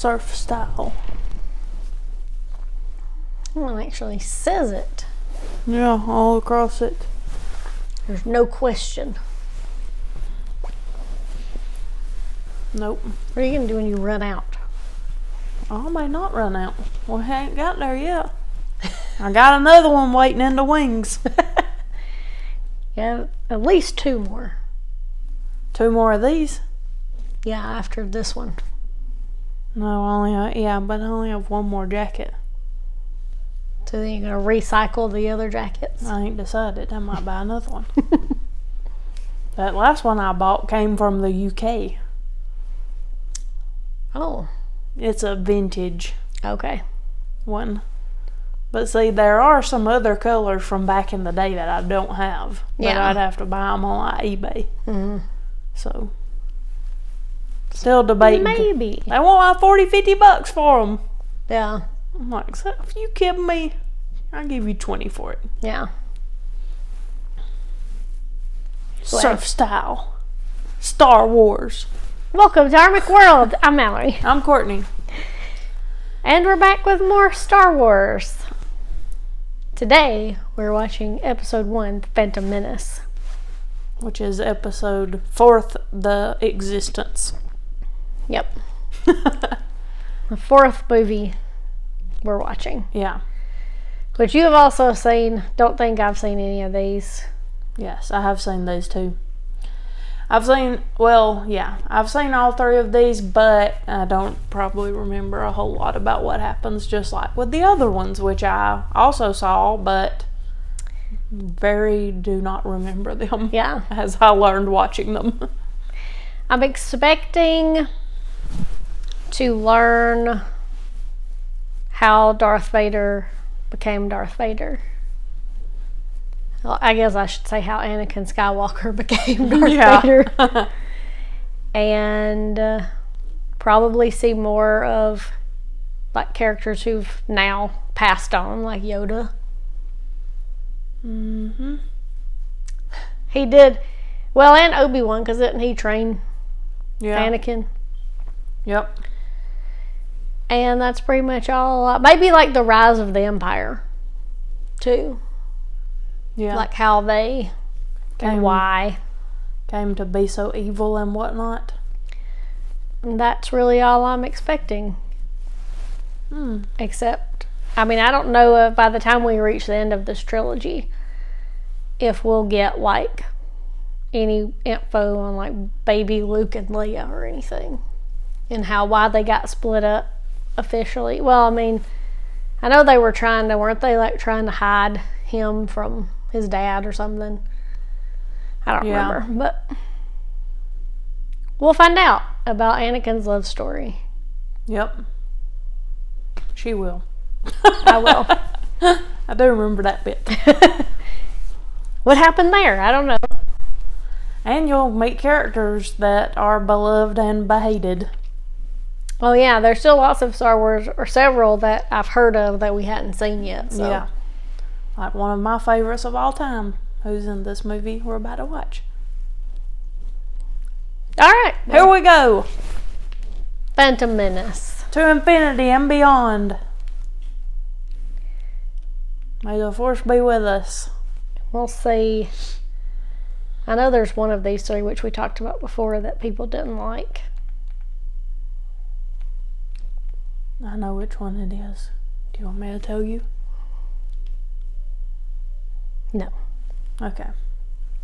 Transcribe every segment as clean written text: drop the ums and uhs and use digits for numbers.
Surf style. Well, it actually says it. Yeah, all across it. There's no question. Nope. What are you going to do when you run out? I may not run out. We ain't got there yet. I got another one waiting in the wings. Yeah, at least 2 more. 2 more of these? Yeah, after this one. No, but I only have 1 more jacket. So then you're going to recycle the other jackets? I ain't decided. I might buy another one. That last one I bought came from the UK. Oh. It's a vintage Okay. one. But see, there are some other colors from back in the day that I don't have. But Yeah. I'd have to buy them on like eBay. Mm-hmm. So, still debating. Maybe. They want like $40-$50 for them. Yeah. I'm like, so if you kidding me, I'll give you 20 for it. Yeah. Surf style. Star Wars. Welcome to our McWorld. I'm Mallory. I'm Courtney. And we're back with more Star Wars. Today, we're watching Episode 1, The Phantom Menace. Which is episode 4th, The Existence. Yep. The 4th movie we're watching. Yeah. Which you have also seen. Don't think I've seen any of these. Yes, I have seen those too. I've seen all 3 of these, but I don't probably remember a whole lot about what happens, just like with the other ones, which I also saw, but do not remember them. Yeah. As I learned watching them. I'm expecting to learn how Darth Vader became Darth Vader. Well, I guess I should say how Anakin Skywalker became Darth Vader. And probably see more of like characters who've now passed on, like Yoda. Mm-hmm. He did well, and Obi-Wan, because didn't he train Anakin? Yep. And that's pretty much all. Maybe like the rise of the Empire, too. Yeah. Like how they and why came to be so evil and whatnot. And that's really all I'm expecting. Except, I mean, I don't know if by the time we reach the end of this trilogy, if we'll get like any info on like baby Luke and Leia or anything, and why they got split up officially. Well, I mean, I know they weren't they like trying to hide him from his dad or something? I don't remember, but we'll find out about Anakin's love story. Yep. She will. I will. I do remember that bit. What happened there? I don't know. And you'll meet characters that are beloved and behated. Well, yeah, there's still lots of Star Wars, or several that I've heard of that we hadn't seen yet. So. Yeah. Like one of my favorites of all time, who's in this movie we're about to watch. All right. Here we go. Phantom Menace. To infinity and beyond. May the Force be with us. We'll see. I know there's one of these 3, which we talked about before, that people didn't like. I know which one it is. Do you want me to tell you? No. Okay.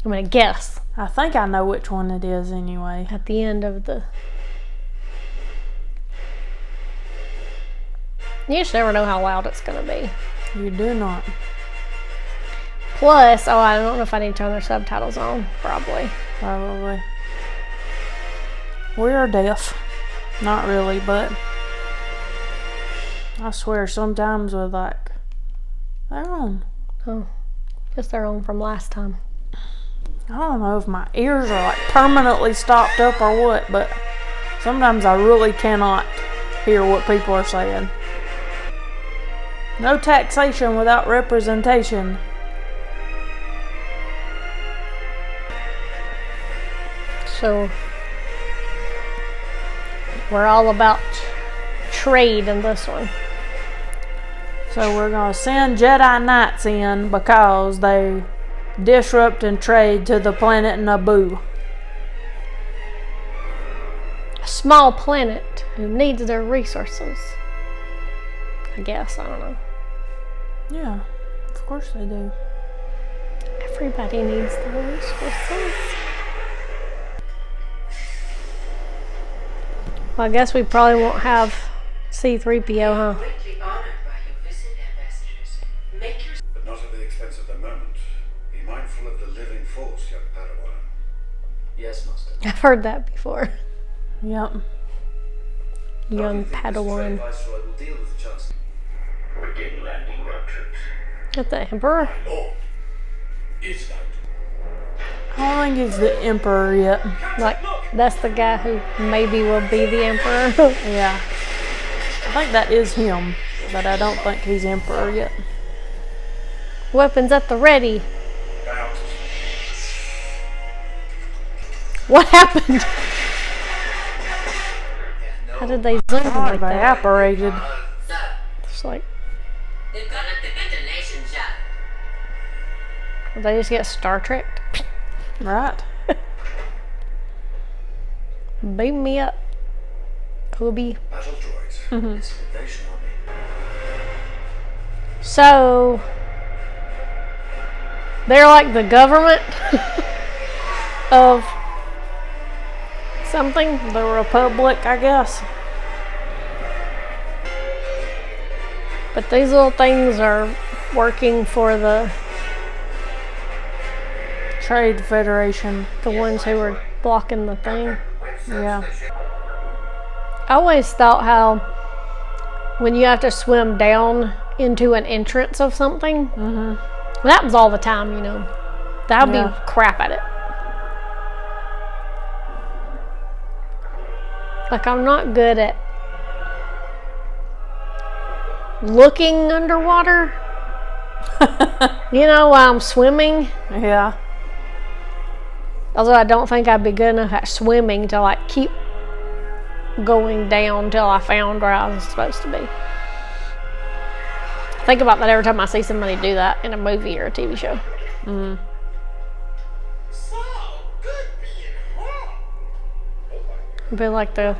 I'm going to guess. I think I know which one it is anyway. At the end of the... You just never know how loud it's going to be. You do not. Plus, I don't know if I need to turn their subtitles on. Probably. We are deaf. Not really, but I swear sometimes with like, they're on. Oh. Just their own from last time. I don't know if my ears are like permanently stopped up or what, but sometimes I really cannot hear what people are saying. No taxation without representation. So, we're all about trade in this one. So we're gonna send Jedi Knights in because they disrupt and trade to the planet Naboo. A small planet who needs their resources. I guess, I don't know. Yeah, of course they do. Everybody needs their resources. Well, I guess we probably won't have C-3PO, huh? Greatly honored by your visit, ambassadors. But not at the expense of the moment. Be mindful of the living force, young Padawan. Yes, Master. I've heard that before. Yep. Young Padawan. Viceroy will deal with the Chancellor. Begin landing your troops. Got the Emperor. Lord, is that? I don't think he's the Emperor yet. Like, that's the guy who maybe will be the Emperor. Yeah. I think that is him, but I don't think he's Emperor yet. Weapons at the ready. Out. What happened? How did they zoom Oh, like they that? apparated. It's like, They've got up the ventilation shaft. did they just get Star Trek? Right. Beam me up, Kobe. Battle droids. It's an invasion army. So, they're like the government of something. The Republic, I guess. But these little things are working for the Trade Federation. ones who were blocking the thing. Yeah. I always thought how when you have to swim down into an entrance of something, that happens all the time, you know. That would Yeah. be crap at it. Like, I'm not good at looking underwater, you know, while I'm swimming. Yeah. Although I don't think I'd be good enough at swimming to like keep going down till I found where I was supposed to be. I think about that every time I see somebody do that in a movie or a TV show. So good being home. It'd be like the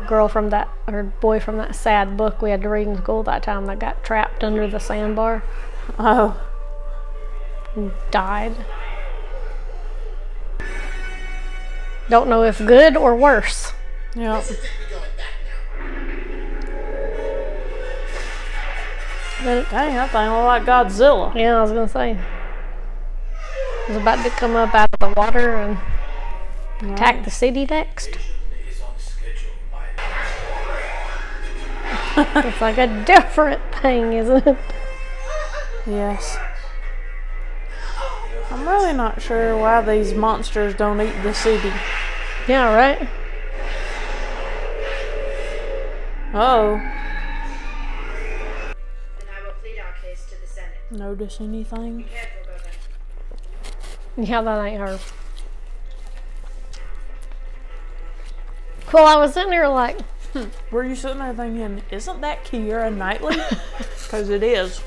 girl from that, or boy from that sad book we had to read in school that time that got trapped under the sandbar Oh. and died. Don't know if good or worse. Yep. Think we're going back now. But Dang, that thing look like Godzilla. yeah, I was gonna say. It was about to come up out of the water and attack the city next. Is on schedule, my It's like a different thing, isn't it? Yes. I'm really not sure why these monsters don't eat the city. Yeah, right? Oh. Then I will plead our case to the Senate. Notice anything? Careful, Governor. Yeah, that ain't her. Well, I was sitting there like, Were you sitting there thinking, isn't that Keira Knightley? Because it is.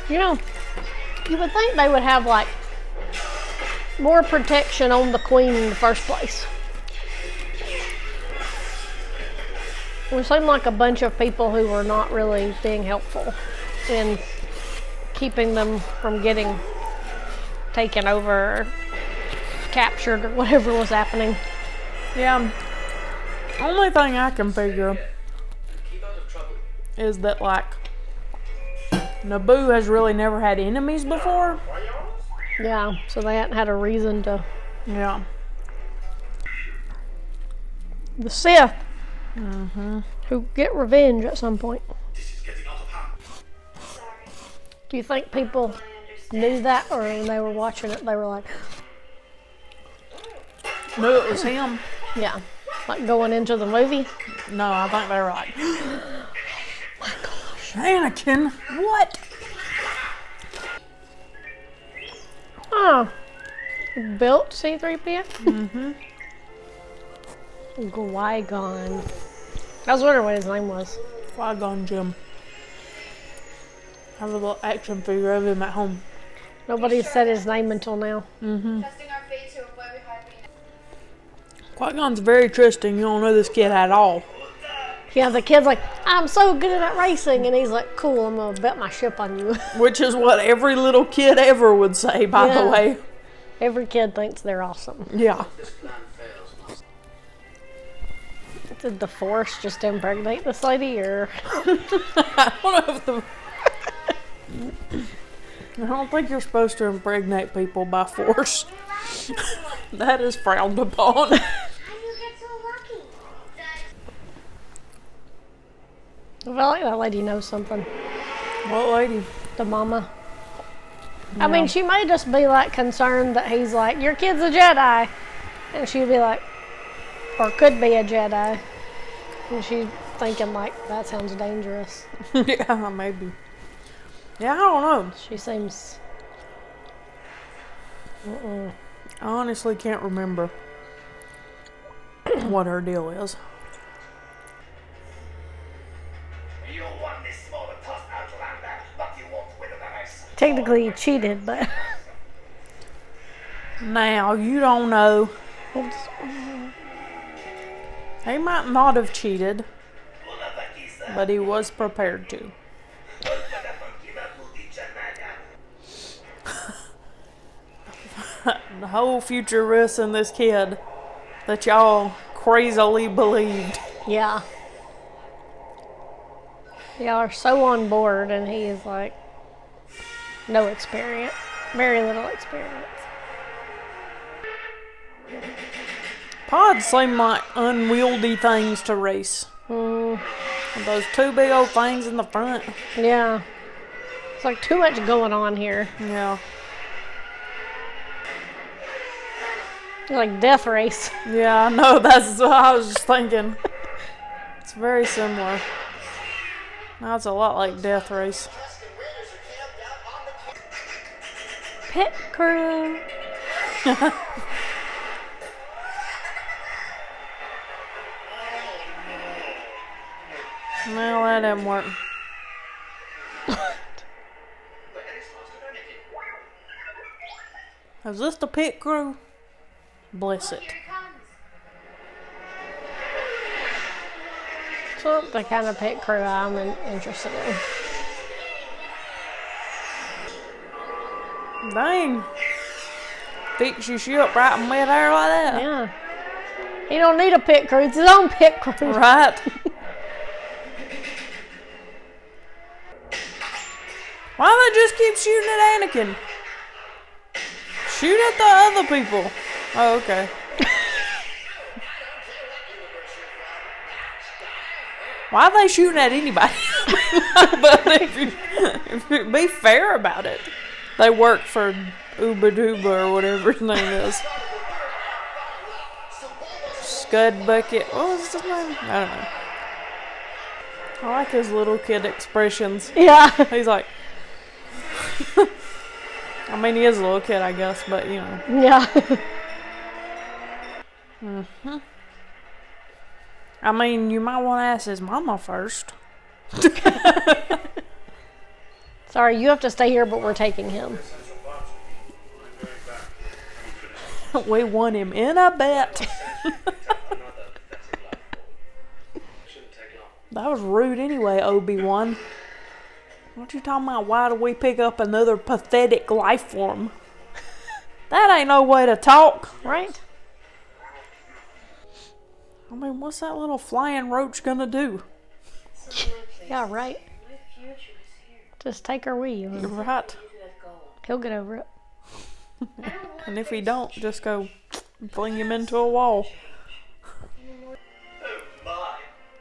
you know, you would think they would have like more protection on the queen in the first place. It seemed like a bunch of people who were not really being helpful in keeping them from getting taken over or captured or whatever was happening. Yeah. Only thing I can figure Keep out of trouble. is that, like, Naboo has really never had enemies before. Yeah, so they hadn't had a reason to. Yeah. The Sith, who get revenge at some point. This is getting out of hand. Do you think people knew that, or when they were watching it, they were like, Knew it was him. yeah, like going into the movie? No, I think they were like, my gosh, Anakin, what? Oh, built C-3PO? Qui-Gon. I was wondering what his name was. Qui-Gon Jinn. I have a little action figure of him at home. Nobody said his name until now. Testing our fate to avoid having. Qui-Gon's very trusting. You don't know this kid at all. Yeah, the kid's like, I'm so good at racing. And he's like, cool, I'm going to bet my ship on you. Which is what every little kid ever would say, by the Yeah. way. Every kid thinks they're awesome. Yeah. This plan fails, Master. Did the Force just impregnate this lady, or? I don't know if the... I don't think you're supposed to impregnate people by force. That is frowned upon. You get so lucky. I feel like that lady knows something. What lady? The mama. I mean, she may just be like concerned that he's like, your kid's a Jedi. And she'd be like, or could be a Jedi. And she's thinking like, that sounds dangerous. Yeah, maybe. Yeah, I don't know. She seems... I honestly can't remember what her deal is. You won this smaller toss, Outlander, but you won't win the race. Technically he cheated, but... Now, you don't know. He might not have cheated, but he was prepared to. The whole future risk in this kid that y'all crazily believed. Yeah. Y'all are so on board, and he is like, no experience. Very little experience. Pods seem like unwieldy things to race. With those two big old things in the front. Yeah. It's like too much going on here. Yeah. Like Death Race. Yeah, I know. That's what I was just thinking. It's very similar. Now it's a lot like Death Race. Pit crew. Well, that didn't work. Is this the pit crew? Bless it. Here it comes. It's not the kind of pit crew I'm interested in. Dang. Fix your ship right in midair like that. Yeah. He don't need a pit crew. It's his own pit crew. Right. Why do they just keep shooting at Anakin? Shoot at the other people. Oh, okay. Why are they shooting at anybody? But if you be fair about it. They work for Uba Duba or whatever his name is. Scud Bucket. What was his name? I don't know. I like his little kid expressions. Yeah. He's like... I mean, he is a little kid, I guess, but, you know. Yeah. I mean, you might want to ask his mama first. Sorry, you have to stay here, but we're taking him. We won him in a bet. Shouldn't take long. That was rude anyway, Obi-Wan. What you talking about? Why do we pick up another pathetic life form? That ain't no way to talk. Right? I mean, what's that little flying roach gonna do? Yeah, right. My future is here. Just take her with you. Right. You let go. He'll get over it. And if he don't, just go fling him into a wall.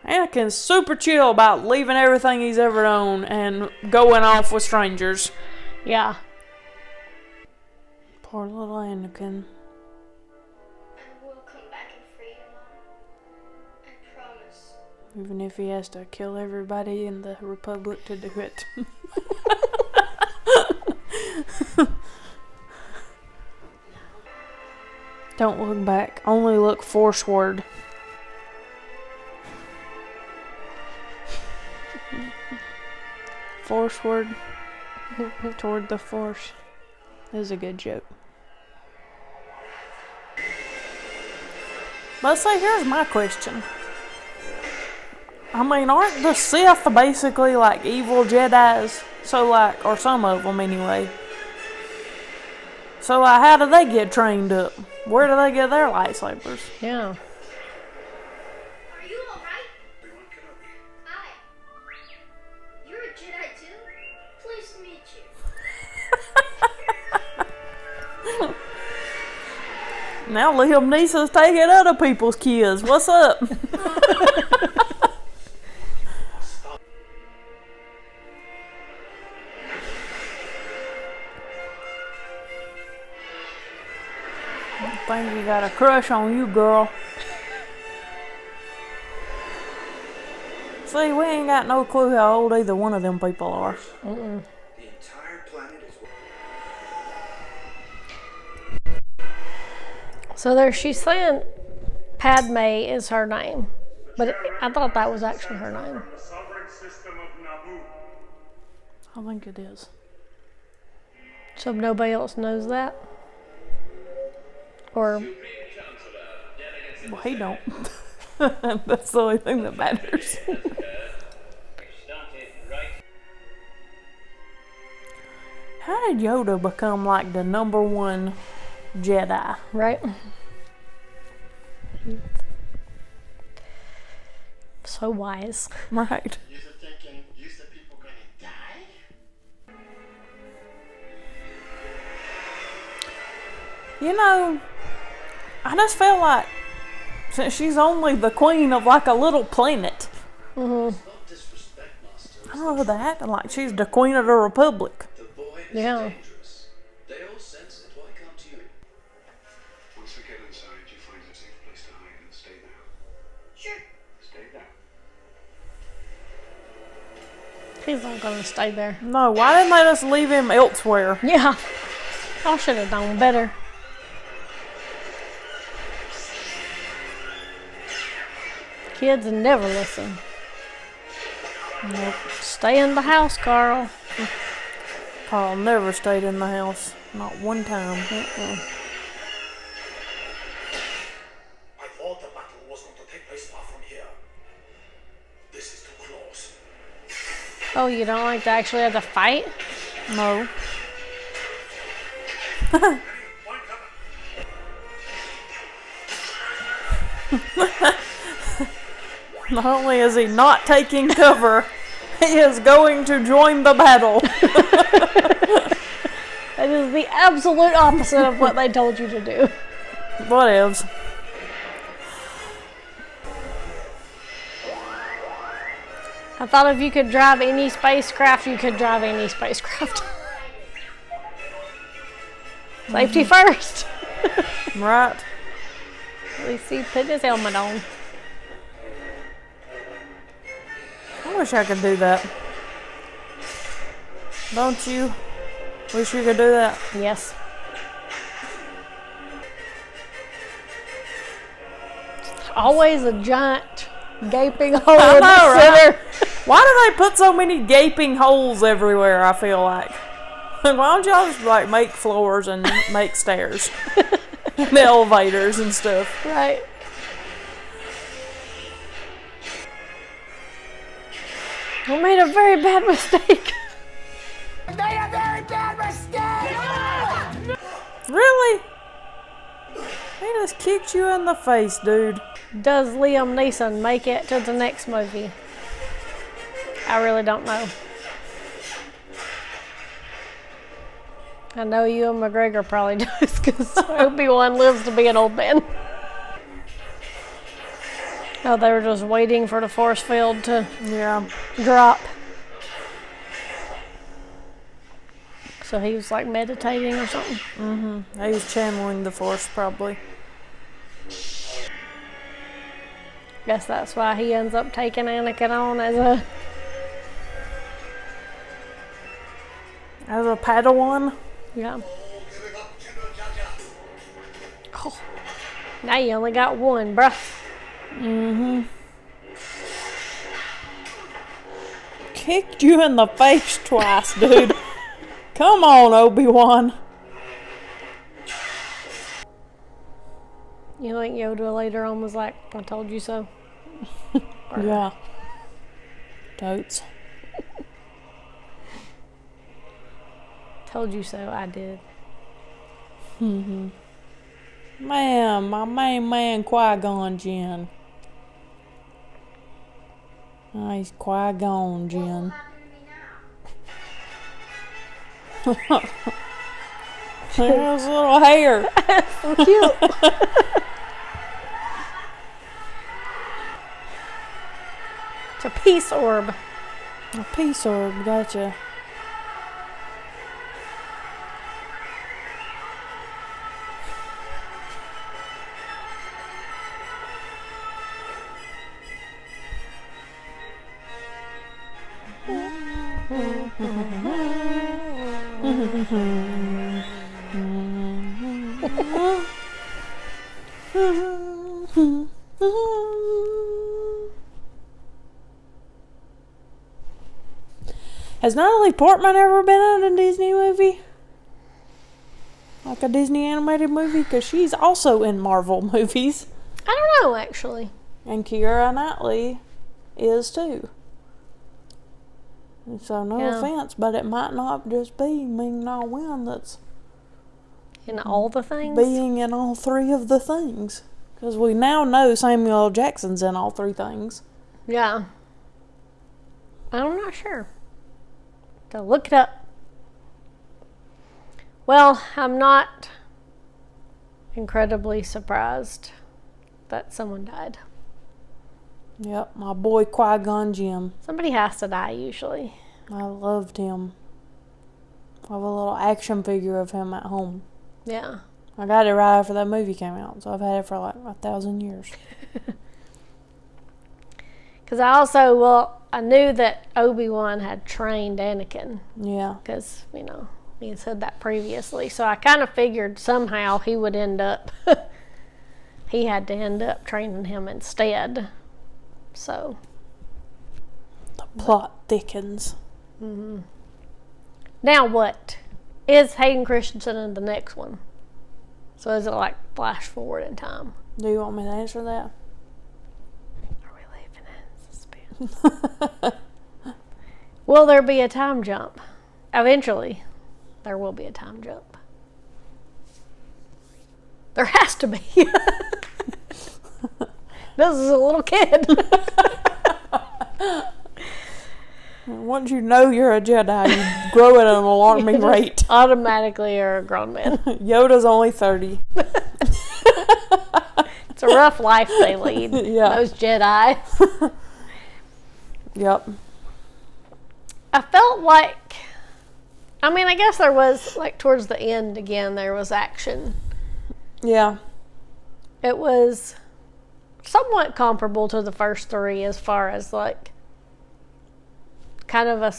Anakin's super chill about leaving everything he's ever known and going off with strangers. Yeah. Poor little Anakin. I will come back in freedom. I promise. Even if he has to kill everybody in the Republic to do it. Don't look back. Only look forceward. Forceward toward the Force is a good joke. But say, here's my question. I mean, aren't the Sith basically like evil Jedis? So like, or some of them anyway. So like, how do they get trained up? Where do they get their lightsabers? Yeah. Are you alright? Everyone can help me. Hi. You're a Jedi too? Pleased to meet you. Now Liam Neeson's taking other people's kids. What's up? I think you got a crush on you, girl. See, we ain't got no clue how old either one of them people are. The entire planet is. So there, she's saying Padme is her name, but I thought that was actually her name. The sovereign system of Naboo. I think it is. So nobody else knows that? Or Well, he don't. That's the only thing that matters. How did Yoda become like the #1 Jedi? right? So wise. Right. You thinking you said people gonna die? You know, I just feel like since she's only the queen of like a little planet, Don't disrespect Master. I know that, and like she's the queen of the Republic. The boy is Yeah. dangerous. They all sense it. Why can't you? Once we get inside, you find a safe place to hide and stay there. Sure. Stay there. He's not gonna stay there. No, why didn't they just leave him elsewhere? Yeah. I should have known better. Kids never listen. Nope. Stay in the house, Carl. Carl never stayed in the house, not one time. I thought the battle was going to take place far from here. This is too close. Oh, you don't like to actually have to fight? No. Point cover. Not only is he not taking cover, he is going to join the battle. That is the absolute opposite of what they told you to do. Whatevs. I thought if you could drive any spacecraft, you could drive any spacecraft. Safety first. Right. At least he put his helmet on. I wish I could do that. Don't you? Wish you could do that. Yes. Always a giant gaping hole I in know, the right? center. Why do they put so many gaping holes everywhere, I feel like? Why don't y'all just like make floors and make stairs? And elevators and stuff. Right. We made a very bad mistake. Really? He just kicked you in the face, dude. Does Liam Neeson make it to the next movie? I really don't know. I know Ewan McGregor probably does because Obi-Wan lives to be an old man. Oh, they were just waiting for the force field to Yeah. drop. So he was like meditating or something. He was channeling the Force, probably. Guess that's why he ends up taking Anakin on as a Padawan. yeah. Oh, now you only got one, bruh. kicked you in the face twice, dude. Come on, Obi-Wan. You think Yoda later on was like, I told you so? Yeah. Totes. Told you so, I did. Man, my main man Qui-Gon Jinn. Nice Qui-Gon What will Jinn. happen to me now? There's a little hair. So cute. It's a peace orb. A peace orb, gotcha. Has Natalie Portman ever been in a Disney movie? Like a Disney animated movie? Because she's also in Marvel movies. I don't know, actually. And Keira Knightley is too. And so no Yeah. offense, but it might not just be Ming-Na Wen that's In all the things. being in all three of the things. Because we now know Samuel L. Jackson's in all three things. Yeah. I'm not sure. To look it up. Well, I'm not incredibly surprised that someone died. Yep, my boy Qui-Gon Jinn. Somebody has to die usually. I loved him. I have a little action figure of him at home. Yeah. I got it right after that movie came out, so I've had it for like 1,000 years. Because I knew that Obi-Wan had trained Anakin. Yeah. Because, he had said that previously. So I kind of figured somehow he would end up, he had to end up training him instead. So. The plot thickens. Now what? Is Hayden Christensen in the next one? So is it like flash forward in time? Do you want me to answer that? Are we leaving it in suspense? Will there be a time jump? Eventually, there will be a time jump. There has to be. This is a little kid. Once you know you're a Jedi, you grow at an alarming rate. Automatically you're a grown man. Yoda's only 30. It's a rough life they lead. Yeah. Those Jedi. Yep. I felt like, I guess there was, like, towards the end again, there was action. Yeah. It was somewhat comparable to the first three as far as, like, kind of a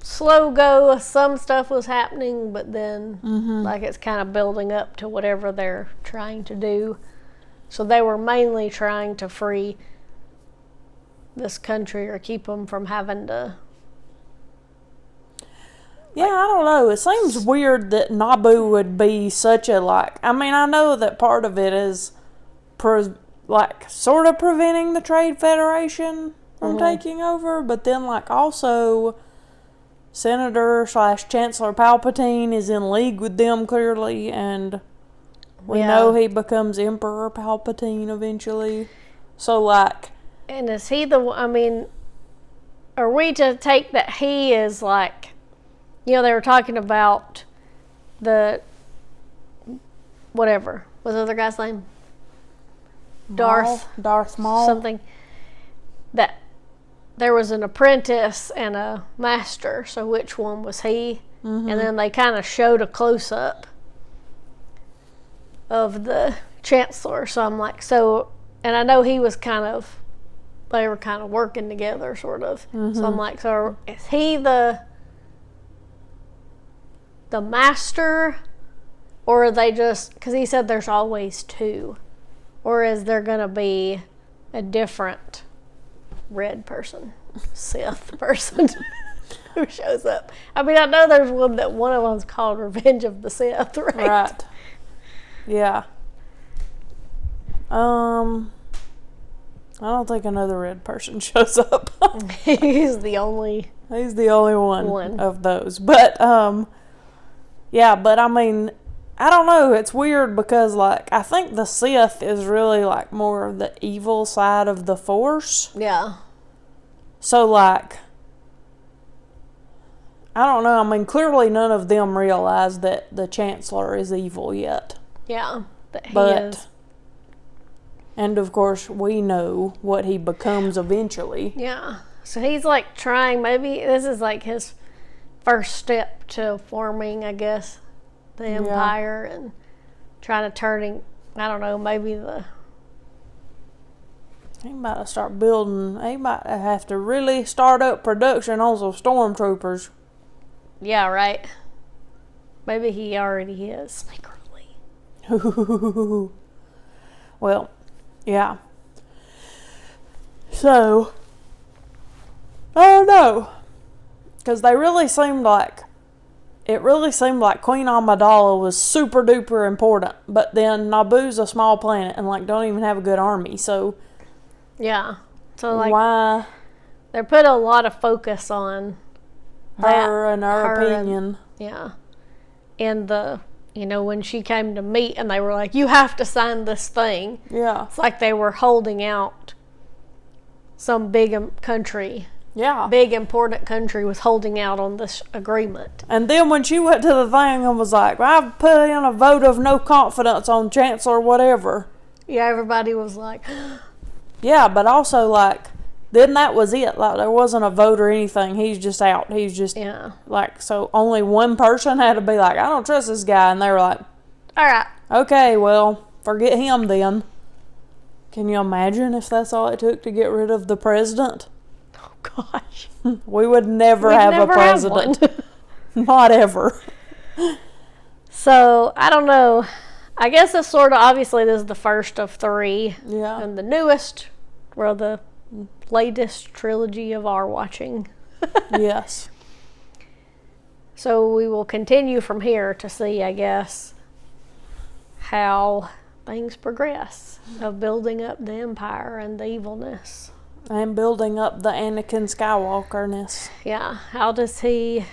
slow go. Some stuff was happening, but then, like, it's kind of building up to whatever they're trying to do. So they were mainly trying to free this country or keep them from having to. Yeah, I don't know. It seems weird that Naboo would be such a, I know that part of it is, sort of preventing the Trade Federation from taking over, but then, also, Senator/Chancellor Palpatine is in league with them, clearly, and we know he becomes Emperor Palpatine eventually. So, And is he are we to take that he is like, they were talking about the, whatever, what's the other guy's name? Darth Maul. Something. That there was an apprentice and a master, so which one was he? And then they kind of showed a close-up of the Chancellor, so I'm like, and I know he was they were kind of working together, sort of. So I'm like, so is he the master, or are they just, because he said there's always two, or is there going to be a different red person, Sith person? who shows up. I mean, I know there's one of them's called Revenge of the Sith, right? Right. Yeah. I don't think another red person shows up. He's the only one of those. But, yeah, but I mean, I don't know. It's weird because, like, I think the Sith is really, like, more of the evil side of the Force. Yeah. So, like, I don't know. I mean, clearly none of them realize that the Chancellor is evil yet. Yeah, that he But, is. and of course, we know what he becomes eventually. Yeah. So he's like trying, maybe this is like his first step to forming, I guess, the Empire and trying to turning, I don't know, maybe He might start building, he might have to really start up production on some stormtroopers. yeah, right. Maybe he already is secretly. Well, yeah. So, I don't know. Because it really seemed like Queen Amidala was super duper important. But then Naboo's a small planet and, like, don't even have a good army. So, Yeah. So, like, why they put a lot of focus on her and her her and- opinion? yeah. And when she came to meet and they were like, you have to sign this thing. Yeah. It's like they were holding out some big country. Yeah. Big important country was holding out on this agreement. And then when she went to the thing and was like, I've put in a vote of no confidence on Chancellor whatever. Yeah, everybody was like, Yeah, but also, like, then that was it. Like, there wasn't a vote or anything. He's just out. He's just, yeah. like, so only one person had to be like, I don't trust this guy. And they were like, All right. okay, well, forget him then. Can you imagine if that's all it took to get rid of the president? Oh, gosh. We would never We'd have never a president. have one. Not ever. So, I don't know. I guess it's sort of, obviously, this is the first of 3. Yeah. And the newest, or the latest trilogy of our watching. Yes. So we will continue from here to see, I guess, how things progress of building up the Empire and the evilness. And building up the Anakin Skywalker-ness. Yeah, how does he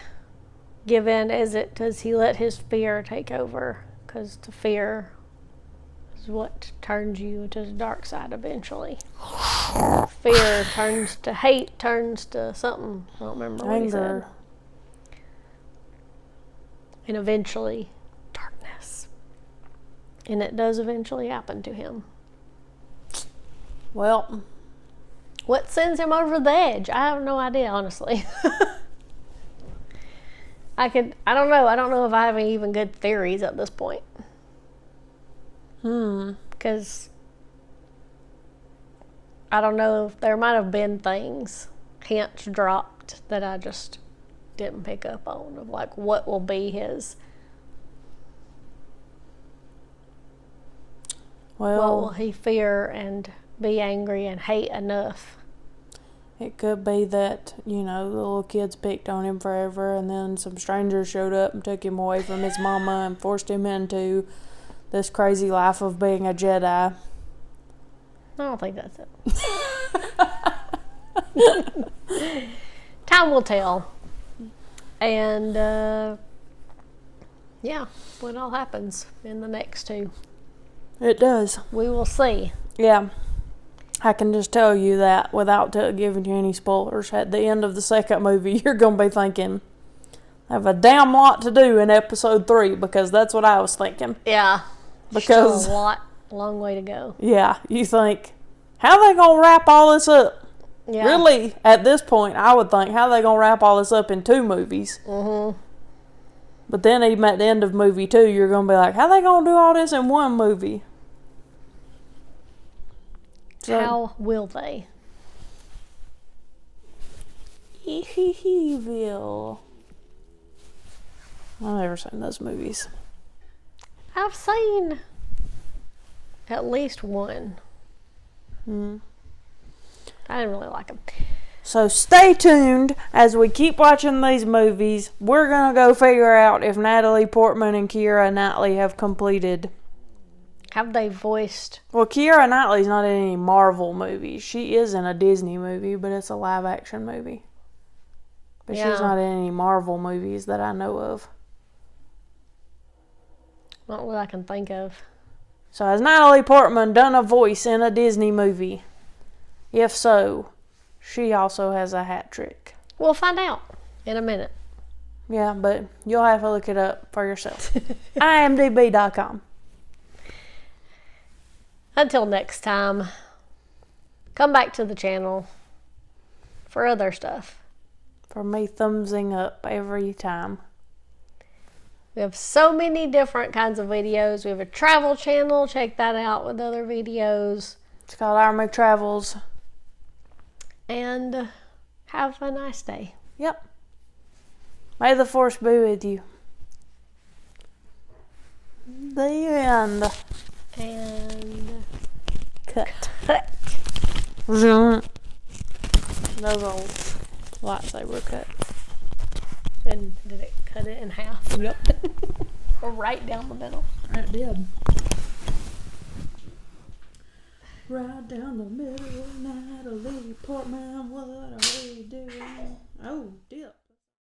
give in? Does he let his fear take over? Because the fear is what turns you to the dark side eventually. Fear turns to hate, turns to something. I don't remember what he said. Anger. And eventually, darkness. And it does eventually happen to him. Well, What sends him over the edge? I have no idea, honestly. I don't know. I don't know if I have any even good theories at this point. Because I don't know if there might have been hints dropped that I just didn't pick up on of like what will be his. What will he fear and be angry and hate enough? It could be that, the little kids picked on him forever and then some strangers showed up and took him away from his mama and forced him into this crazy life of being a Jedi. I don't think that's it. Time will tell. And, what all happens in the next 2. It does. We will see. Yeah. I can just tell you that without giving you any spoilers. At the end of the second movie, you're going to be thinking, I have a damn lot to do in episode 3, because that's what I was thinking. Yeah. Because, still a long way to go. Yeah, you think, how are they going to wrap all this up? Yeah. Really, at this point, I would think, how are they going to wrap all this up in 2 movies? Mm-hmm. But then even at the end of movie 2, you're going to be like, how are they going to do all this in 1 movie? So, How will they? Evil. I've never seen those movies. I've seen at least one. Mm. I didn't really like them. So stay tuned as we keep watching these movies. We're going to go figure out if Natalie Portman and Keira Knightley have completed. Have they voiced? Well, Keira Knightley's not in any Marvel movies. She is in a Disney movie, but it's a live action movie. But she's not in any Marvel movies that I know of. Not what I can think of. So has Natalie Portman done a voice in a Disney movie? If so, she also has a hat trick. We'll find out in a minute. Yeah, but you'll have to look it up for yourself. IMDb.com. Until next time, come back to the channel for other stuff. For me thumbsing up every time. We have so many different kinds of videos. We have a travel channel. Check that out with other videos. It's called Army Travels. And have a nice day. Yep. May the force be with you. The end. And Cut. cut. Those old lightsaber cut. And did it cut it in half? Yep. Or right down the middle? It did. Right down the middle, Natalie Portman, what are we doing? Oh.